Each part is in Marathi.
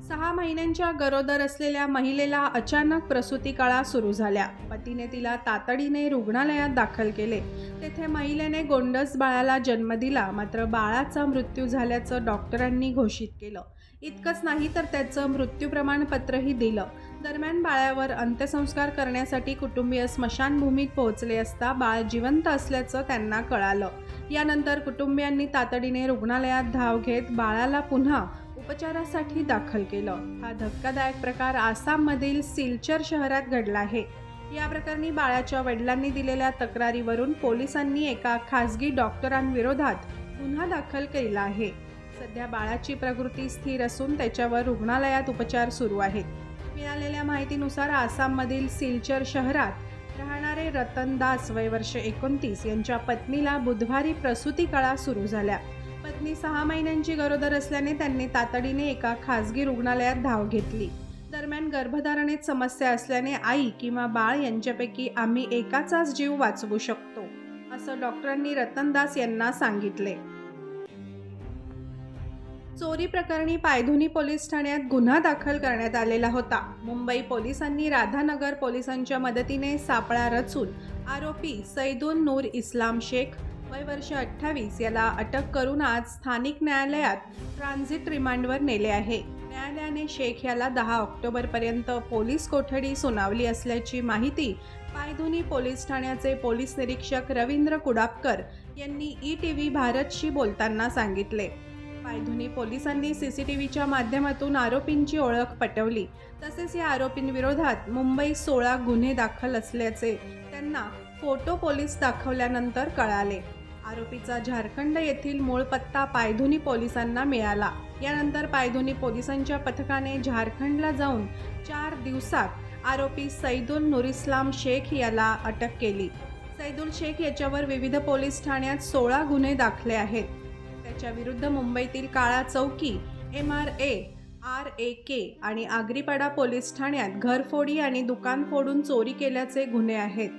6 महिन्यांच्या गरोदर असलेल्या महिलेला अचानक प्रसूती कळा सुरू झाल्या. पतीने तिला तातडीने रुग्णालयात दाखल केले. तेथे महिलेने गोंडस बाळाला जन्म दिला. मात्र बाळाचा मृत्यू झाल्याचं डॉक्टरांनी घोषित केलं. इतकंच नाही तर त्याचं मृत्यू प्रमाणपत्रही दिलं. दरम्यान बाळावर अंत्यसंस्कार करण्यासाठी कुटुंबीय स्मशानभूमीत पोहोचले असता बाळ जिवंत असल्याचं त्यांना कळालं. यानंतर कुटुंबियांनी तातडीने रुग्णालयात धाव घेत बाळाला पुन्हा उपचारासाठी दाखल केलं. हा धक्कादायक प्रकार आसाममधील सिलचर शहरात घडला आहे. या प्रकरणी बाळाच्या वडिलांनी दिलेल्या तक्रारीवरून पोलिसांनी एका खासगी डॉक्टरांविरोधात गुन्हा दाखल केला आहे. सध्या बाळाची प्रकृती स्थिर असून त्याच्यावर रुग्णालयात उपचार सुरू आहेत. मिळालेल्या माहितीनुसार आसाममधील सिलचर शहरात राहणारे रतन दास वय वर्ष 29 यांच्या पत्नीला बुधवारी प्रसूती कळा सुरू झाल्या. पत्नी 6 महिन्यांची गरोदर असल्याने त्यांनी तातडीने एका खासगी रुग्णालयात धाव घेतली. दरम्यान गर्भधारणेत समस्या असल्याने आई किंवा बाळ यांच्यापैकी आम्ही एकाचाच जीव वाचवू शकतो, असं डॉक्टरांनी रतन दास यांना सांगितले. चोरी प्रकरणी पायधुनी पोलीस ठाण्यात गुन्हा दाखल करण्यात आलेला होता. मुंबई पोलिसांनी राधानगर पोलिसांच्या मदतीने सापळा रचून आरोपी सैदुल नूर इस्लाम शेख वय वर्ष 28 याला अटक करून आज स्थानिक न्यायालयात ट्रान्झिट रिमांडवर नेले आहे. न्यायालयाने शेख याला 10 ऑक्टोबरपर्यंत पोलीस कोठडी सुनावली असल्याची माहिती पायधुनी पोलीस ठाण्याचे पोलीस निरीक्षक रवींद्र कुडापकर यांनी ETV भारतशी बोलताना सांगितले. पायधुनी पोलिसांनी CCTVच्या माध्यमातून आरोपींची ओळख पटवली. तसेच या आरोपींविरोधात मुंबई 16 गुन्हे दाखल असल्याचे त्यांना फोटो पोलीस दाखवल्यानंतर कळाले. आरोपीचा झारखंड येथील मूळ पत्ता पायधुनी पोलिसांना मिळाला. यानंतर पायधुनी पोलिसांच्या पथकाने झारखंडला जाऊन 4 दिवसात आरोपी सैदुल नूरिस्लाम शेख याला अटक केली. सैदुल शेख याच्यावर विविध पोलीस ठाण्यात 16 गुन्हे दाखले आहेत. त्याच्या विरुद्ध मुंबईतील काळा चौकी, MRA, RAK आणि आगरीपाडा पोलीस ठाण्यात घरफोडी आणि दुकान फोडून चोरी केल्याचे गुन्हे आहेत.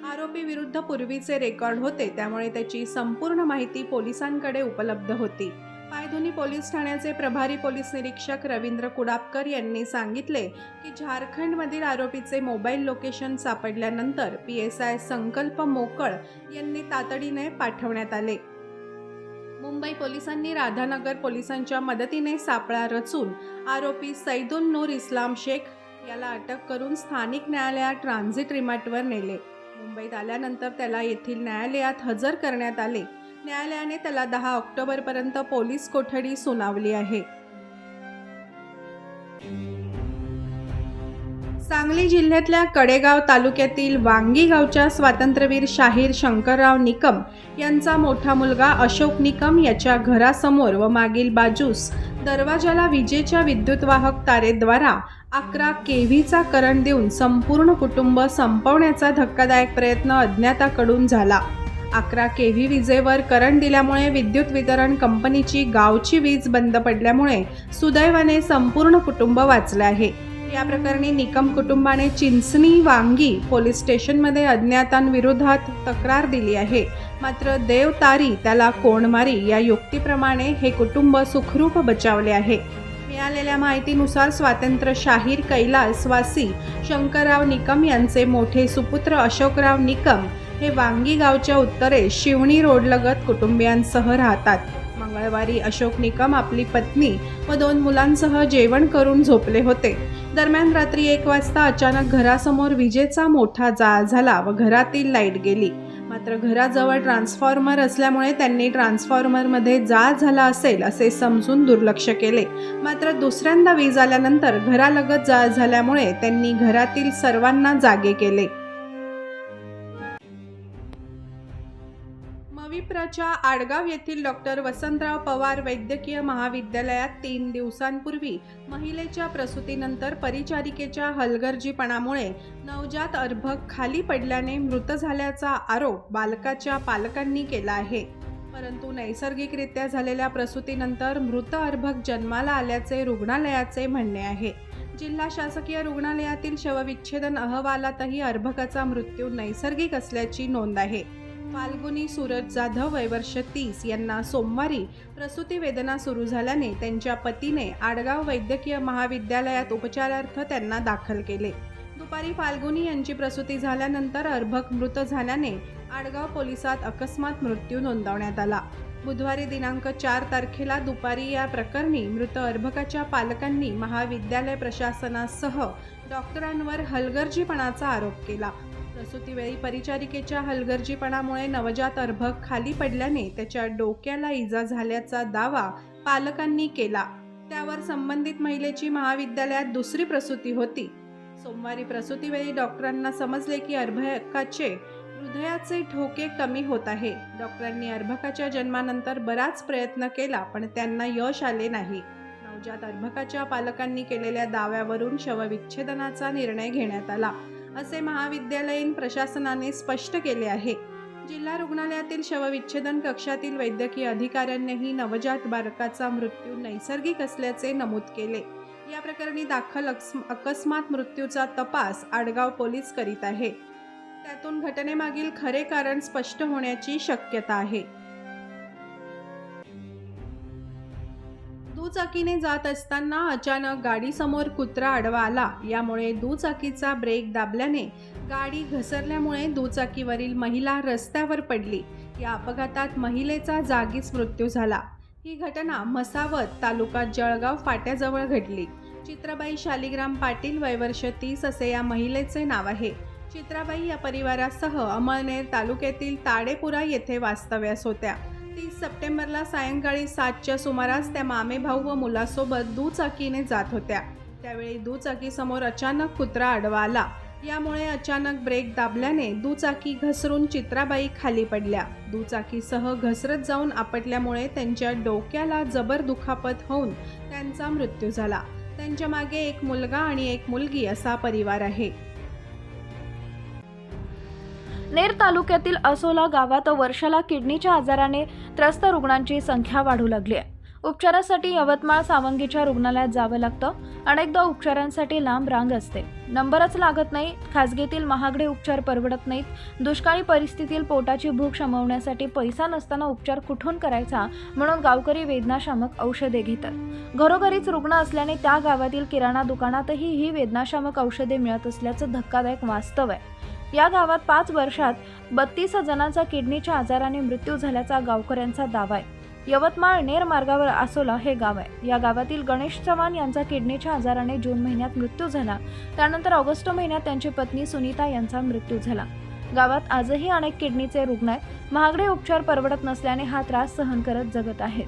आरोपी विरुद्ध पूर्वीचे रेकॉर्ड होते, त्यामुळे त्याची संपूर्ण माहिती पोलिसांकडे उपलब्ध होती. पायधुनी पोलीस ठाण्याचे प्रभारी पोलीस निरीक्षक रवींद्र कुडापकर यांनी सांगितले की झारखंडमधील आरोपीचे मोबाईल लोकेशन सापडल्यानंतर PSI संकल्प मोकळ यांनी तातडीने पाठवण्यात आले. मुंबई पोलिसांनी राधानगर पोलिसांच्या मदतीने सापळा रचून आरोपी सैदुल नूर इस्लाम शेख याला अटक करून स्थानिक न्यायालयात ट्रान्झिट रिमांडवर नेले. मुंबईत आल्यानंतर त्याला येथील न्यायालयात हजर करण्यात आले. न्यायालयाने त्याला 10 ऑक्टोबरपर्यंत पोलीस कोठडी सुनावली आहे. सांगली जिल्ह्यातल्या कडेगाव तालुक्यातील वांगी गावच्या स्वातंत्र्यवीर शाहीर शंकरराव निकम यांचा मोठा मुलगा अशोक निकम याच्या घरासमोर व मागील बाजूस दरवाजाला विजेच्या विद्युतवाहक तारेद्वारा 11 kVचा करंट देऊन संपूर्ण कुटुंब संपवण्याचा धक्कादायक प्रयत्न अज्ञाताकडून झाला. 11 kV विजेवर करंट दिल्यामुळे विद्युत वितरण कंपनीची गावची वीज बंद पडल्यामुळे सुदैवाने संपूर्ण कुटुंब वाचले आहे. या प्रकरणी निकम कुटुंबाने चिंचणी वांगी पोलीस स्टेशनमध्ये अज्ञातांविरोधात तक्रार दिली आहे. मात्र देव तारी त्याला कोण मारी या युक्तीप्रमाणे हे कुटुंब सुखरूप बचावले आहे. मिळालेल्या माहितीनुसार स्वातंत्र्य शाहीर कैलासवासी शंकरराव निकम यांचे मोठे सुपुत्र अशोकराव निकम हे वांगी गावच्या उत्तरेस शिवणी रोडलगत कुटुंबियांसह राहतात. मंगळवारी अशोक निकम आपली पत्नी व 2 मुलांसह जेवण करून झोपले होते. दरम्यान रात्री 1 वाजता अचानक घरासमोर विजेचा मोठा जाळ झाला व घरातील लाईट गेली. मात्र घराजवळ ट्रान्सफॉर्मर असल्यामुळे त्यांनी ट्रान्सफॉर्मरमध्ये जाळ झाला असेल असे समजून दुर्लक्ष केले. मात्र दुसऱ्यांदा वीज आल्यानंतर घरालगत जाळ झाल्यामुळे त्यांनी घरातील सर्वांना जागे केले. मविप्राच्या आडगाव येथील डॉक्टर वसंतराव पवार वैद्यकीय महाविद्यालयात 3 दिवसांपूर्वी महिलेच्या प्रसूतीनंतर परिचारिकेच्या हलगर्जीपणामुळे नवजात अर्भक खाली पडल्याने मृत झाल्याचा आरोप बालकाच्या पालकांनी केला आहे. परंतु नैसर्गिकरित्या झालेल्या प्रसूतीनंतर मृत अर्भक जन्माला आल्याचे रुग्णालयाचे म्हणणे आहे. जिल्हा शासकीय रुग्णालयातील शवविच्छेदन अहवालातही अर्भकाचा मृत्यू नैसर्गिक असल्याची नोंद आहे. फाल्गुनी सूरज जाधव वय वर्ष 30 यांना सोमवारी प्रसूती वेदना सुरू झाल्याने त्यांच्या पतीने आडगाव वैद्यकीय महाविद्यालयात उपचारार्थ त्यांना दाखल केले. दुपारी फाल्गुनी यांची प्रसूती झाल्यानंतर अर्भक मृत झाल्याने आडगाव पोलिसात अकस्मात मृत्यू नोंदवण्यात आला. बुधवारी दिनांक 4 तारखेला दुपारी या प्रकरणी मृत अर्भकाच्या पालकांनी महाविद्यालय प्रशासनासह डॉक्टरांवर हलगर्जीपणाचा आरोप केला. प्रसूतीवेळी परिचारिकेच्या हलगर्जीपणामुळे नवजात अर्भक खाली पडल्याने त्याच्या डोक्याला इजा झाल्याचा दावा पालकांनी केला. त्यावर संबंधित महिलेची महाविद्यालयात दुसरी प्रसूती होती. सोमवारी प्रसूतीवेळी डॉक्टरांना समजले की अर्भकाचे हृदयाचे ठोके कमी होत आहे. डॉक्टरांनी अर्भकाच्या जन्मानंतर बराच प्रयत्न केला पण त्यांना यश आले नाही. नवजात अर्भकाच्या पालकांनी केलेल्या दाव्यावरून शवविच्छेदनाचा निर्णय घेण्यात आला असे महाविद्यालयीन प्रशासनाने स्पष्ट केले आहे. जिल्हा रुग्णालयातील शवविच्छेदन कक्षातील वैद्यकीय अधिकाऱ्यांनीही नवजात बालकाचा मृत्यू नैसर्गिक असल्याचे नमूद केले. या प्रकरणी दाखल अकस्मात मृत्यूचा तपास आडगाव पोलीस करीत आहे. त्यातून घटनेमागील खरे कारण स्पष्ट होण्याची शक्यता आहे. दुचाकीने जात असताना अचानक गाडीसमोर कुत्रा आडवा आला. यामुळे दुचाकीचा ब्रेक दाबल्याने गाडी घसरल्यामुळे दुचाकीवरील महिला रस्त्यावर पडली. या अपघातात महिलेचा जागीच मृत्यू झाला. ही घटना म्हसावत तालुका जळगाव फाट्याजवळ घडली. चित्राबाई शालिग्राम पाटील वय वर्ष 30 असे या महिलेचे नाव आहे. चित्राबाई या परिवारासह अमळनेर तालुक्यातील ताडेपुरा येथे वास्तव्यास होत्या. 30 सप्टेंबरला सायंकाळी 7च्या सुमारास त्या मामेभाऊ व मुलासोबत दुचाकीने जात होत्या. त्यावेळी दुचाकीसमोर अचानक कुत्रा आडवा आला. यामुळे अचानक ब्रेक दाबल्याने दुचाकी घसरून चित्राबाई खाली पडल्या. दुचाकीसह घसरत जाऊन आपटल्यामुळे त्यांच्या डोक्याला जबर दुखापत होऊन त्यांचा मृत्यू झाला. त्यांच्या मागे एक मुलगा आणि एक मुलगी असा परिवार आहे. नेर तालुक्यातील असोला गावात वर्षाला किडनीच्या आजाराने त्रस्त रुग्णांची संख्या वाढू लागली आहे. उपचारासाठी यवतमाळ सावंगीच्या रुग्णालयात जावं लागतं. अनेकदा उपचारांसाठी लांब रांग असते. नंबरच लागत नाही. खासगीतील महागडे उपचार परवडत नाहीत. दुष्काळी परिस्थितीतील पोटाची भूक शमवण्यासाठी पैसा नसताना उपचार कुठून करायचा म्हणून गावकरी वेदनाशामक औषधे घेतात. घरोघरीच रुग्ण असल्याने त्या गावातील किराणा दुकानातही ही वेदनाशामक औषधे मिळत असल्याचं धक्कादायक वास्तव आहे. या गावात 5 वर्षात 32 जणांचा किडनीच्या आजाराने मृत्यू झाल्याचा गावकऱ्यांचा दावा आहे. यवतमाळ नेर मार्गावर असोला हे गाव आहे. या गावातील गणेश चव्हाण यांचा किडनीच्या आजाराने जून महिन्यात मृत्यू झाला. त्यानंतर ऑगस्ट महिन्यात त्यांची पत्नी सुनीता यांचा मृत्यू झाला. गावात आजही अनेक किडनीचे रुग्ण आहेत. महागडे उपचार परवडत नसल्याने हा त्रास सहन करत जगत आहेत.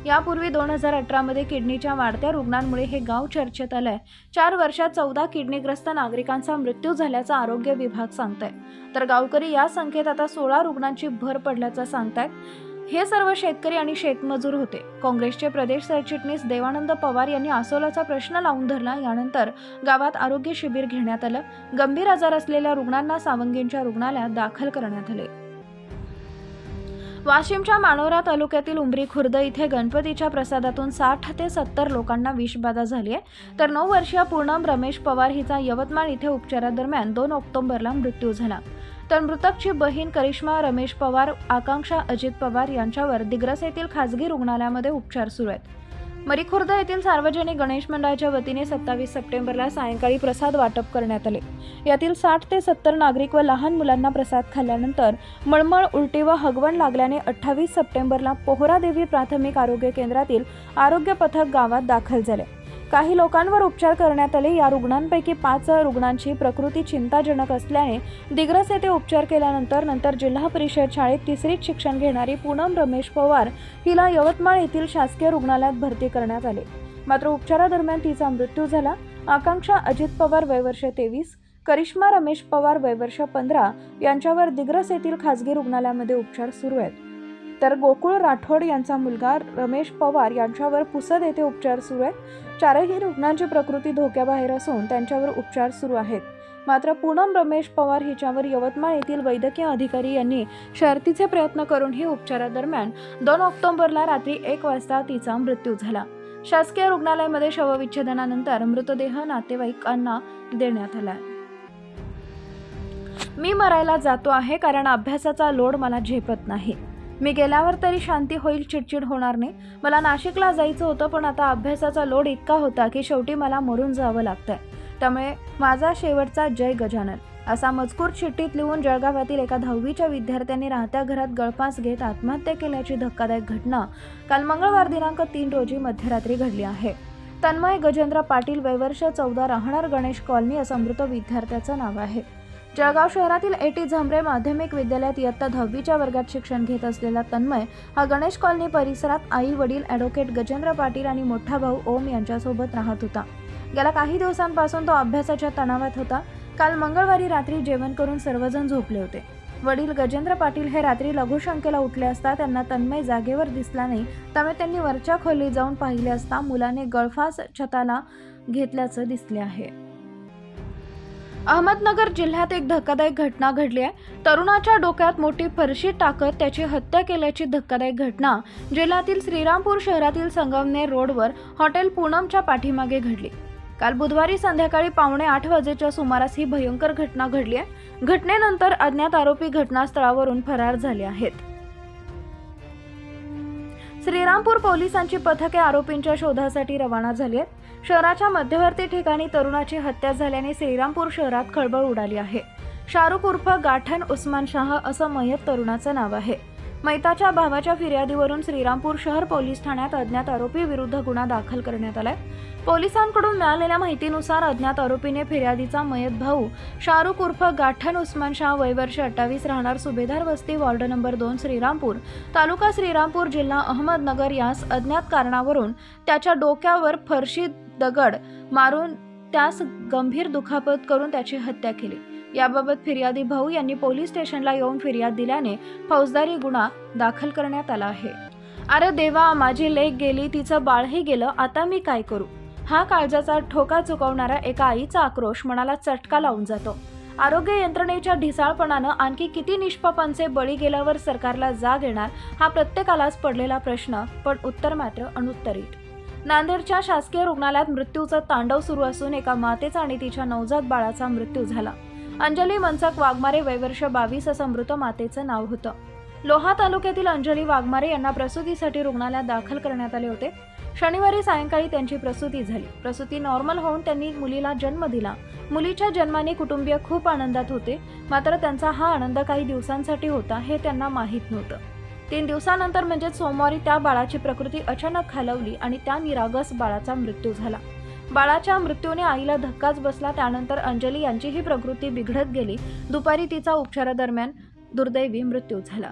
यापूर्वी 2018 मध्ये किडनीच्या वाढत्या रुग्णांमुळे हे गाव चर्चेत आलंय. 4 वर्षात 14 किडनीग्रस्त नागरिकांचा मृत्यू झाल्याचा आरोग्य विभाग सांगताय. तर गावकरी या संख्येत आता 16 रुग्णांची भर पडल्याचं सांगतायत. हे सर्व शेतकरी आणि शेतमजूर होते. काँग्रेसचे प्रदेश सरचिटणीस देवानंद पवार यांनी असोलाचा प्रश्न लावून धरला. यानंतर गावात आरोग्य शिबिर घेण्यात आलं. गंभीर आजार असलेल्या रुग्णांना सावंगींच्या रुग्णालयात दाखल करण्यात आले. वाशिमच्या मानोरा तालुक्यातील उंबरी खुर्द इथे गणपतीच्या प्रसादातून 60 ते 70 लोकांना विषबाधा झाली आहे. तर 9 वर्षीय पूनम रमेश पवार हिचा यवतमाळ इथे उपचारादरम्यान 2 ऑक्टोबरला मृत्यू झाला. तर मृतकची बहीण करिश्मा रमेश पवार, आकांक्षा अजित पवार यांच्यावर दिग्रस येथील खासगी रुग्णालयामध्ये उपचार सुरू आहेत. मरीखुर्द येथील सार्वजनिक गणेश मंडळाच्या वतीने 27 सप्टेंबरला सायंकाळी प्रसाद वाटप करण्यात आले. यातील 60 ते 70 नागरिक व लहान मुलांना प्रसाद खाल्ल्यानंतर मळमळ, उलटी व हगवण लागल्याने 28 सप्टेंबरला पोहरादेवी प्राथमिक आरोग्य केंद्रातील आरोग्य पथक गावात दाखल झाले. काही लोकांवर उपचार करण्यात आले. या रुग्णांपैकी 5 रुग्णांची प्रकृती चिंताजनक असल्याने दिग्रस येथे उपचार केल्यानंतर जिल्हा परिषद शाळेत 3रीत शिक्षण घेणारी पूनम रमेश पवार हिला यवतमाळ येथील शासकीय रुग्णालयात भरती करण्यात आले. मात्र उपचारादरम्यान तिचा मृत्यू झाला. आकांक्षा अजित पवार वय वर्ष 23, करिश्मा रमेश पवार वय वर्ष 15 यांच्यावर दिग्रस येथील खासगी रुग्णालयामध्ये उपचार सुरू आहेत. तर गोकुळ राठोड यांचा मुलगा रमेश पवार यांच्यावर पुसद येथे उपचार सुरू आहेत. 4ही रुग्णांची प्रकृती धोक्याबाहेर असून त्यांच्यावर उपचार सुरू आहेत. मात्र पूनम रमेश पवार हिच्यावर यवतमाळ येथील वैद्यकीय अधिकारी यांनी शर्थीचे प्रयत्न करूनही उपचारादरम्यान 2 ऑक्टोबरला रात्री 1 वाजता तिचा मृत्यू झाला. शासकीय रुग्णालयामध्ये शवविच्छेदनानंतर मृतदेह नातेवाईकांना देण्यात आला. मी मरायला जातो आहे कारण अभ्यासाचा लोड मला झेपत नाही. मी गेल्यावर तरी शांती होईल, चिडचिड होणार नाही. मला नाशिकला जायचं होतं पण आता अभ्यासाचा लोड इतका होता की शेवटी मला मरून जावं लागतंय. त्यामुळे माझा शेवटचा जय गजानन असा मजकूर चिठ्ठीत लिहून जळगावातील एका 10वीच्या विद्यार्थ्यांनी राहत्या घरात गळफास घेत आत्महत्या केल्याची धक्कादायक घटना काल मंगळवार दिनांक 3 रोजी मध्यरात्री घडली आहे. तन्मय गजेंद्र पाटील, वय वर्ष 14, राहणार गणेश कॉलनी असं मृत विद्यार्थ्याचं नाव आहे. जळगाव शहरातील एटी झांबरे माध्यमिक विद्यालयात इयत्ता 10वीच्या वर्गात शिक्षण घेत असलेला तन्मय हा गणेश कॉलनी परिसरात आई वडील ॲडव्होकेट गजेंद्र पाटील आणि मोठा भाऊ ओम यांच्यासोबत राहत होता. गेल्या काही दिवसांपासून तो अभ्यासाच्या तणावात होता. काल मंगळवारी रात्री जेवण करून सर्वजण झोपले होते. वडील गजेंद्र पाटील हे रात्री लघुशंकेला उठले असता त्यांना तन्मय जागेवर दिसला नाही. त्यामुळे त्यांनी वरच्या खोलीत जाऊन पाहिले असता मुलाने गळफास छताला घेतल्याचं दिसले आहे. अहमदनगर जिल्ह्यात एक धक्कादायक घटना घडली आहे. तरुणाच्या डोक्यात मोठी फरशी टाकत त्याची हत्या केल्याची धक्कादायक घटना जिल्ह्यातील श्रीरामपूर शहरातील संगमनेर रोडवर हॉटेल पूनमच्या पाठीमागे घडली. काल बुधवारी संध्याकाळी 7:45 वाजेच्या सुमारास ही भयंकर घटना घडली आहे. घटनेनंतर अज्ञात आरोपी घटनास्थळावरून फरार झाले आहेत. श्रीरामपूर पोलिसांची पथके आरोपींच्या शोधासाठी रवाना झाली आहेत. शहराच्या मध्यवर्ती ठिकाणी तरुणाची हत्या झाल्याने श्रीरामपूर शहरात खळबळ उडाली आहे. शाहरुख उर्फ गाठण उस्मान शाह असं मयत तरुणाचं नाव आहे. मैताच्या भावाच्या फिर्यादीवरून श्रीरामपूर शहर पोलीस ठाण्यात अज्ञात आरोपी विरुद्ध गुन्हा दाखल करण्यात आलाय. पोलिसांकडून मिळालेल्या माहितीनुसार अज्ञात आरोपीने फिर्यादीचा मयत भाऊ शाहरुख उर्फ गाठण उस्मान शाह, वय वर्ष 28, राहणार सुभेदार वस्ती, वॉर्ड नंबर 2, श्रीरामपूर, तालुका श्रीरामपूर, जिल्हा अहमदनगर यास अज्ञात कारणावरून त्याच्या डोक्यावर फरशी दगड मारून त्यास गंभीर दुखापत करून त्याची हत्या केली. याबाबत फिर्यादी भाऊ यांनी पोलीस स्टेशनला येऊन फिर्याद दिल्याने फौजदारी गुन्हा दाखल करण्यात आला आहे. अरे देवा, माझी लेक गेली, तिचं बाळही गेलं, आता मी काय करू? हा काळजाचा ठोका चुकवणारा एका आईचा आक्रोश मनाला चटका लावून जातो. आरोग्य यंत्रणेच्या ढिसाळपणानं आणखी किती निष्पापांचे बळी गेल्यावर सरकारला जाग येणार हा प्रत्येकालाच पडलेला प्रश्न, पण उत्तर मात्र अनुत्तरित. नांदेडच्या शासकीय रुग्णालयात मृत्यूचं तांडव सुरू असून एका मातेचा आणि तिच्या नवजात बाळाचा मृत्यू झाला. अंजली मनसक वाघमारे, वय वर्ष 22 असं मृत मातेचं नाव होतं. लोहा तालुक्यातील अंजली वाघमारे यांना प्रसूतीसाठी रुग्णालयात दाखल करण्यात आले होते. शनिवारी सायंकाळी त्यांची प्रसूती झाली. प्रसूती नॉर्मल होऊन त्यांनी मुलीला जन्म दिला. मुलीच्या जन्माने कुटुंबीय खूप आनंदात होते. मात्र त्यांचा हा आनंद काही दिवसांसाठी होता हे त्यांना माहीत नव्हतं. 3 दिवसानंतर म्हणजेच सोमवारी त्या बाळाची प्रकृती अचानक खालावली आणि त्या निरागस बाळाचा मृत्यू झाला. बाळाच्या मृत्यूने आईला धक्काच बसला. त्यानंतर अंजली यांचीही प्रकृती बिघडत गेली. दुपारी तिचा उपचारादरम्यान दुर्दैवी मृत्यू झाला.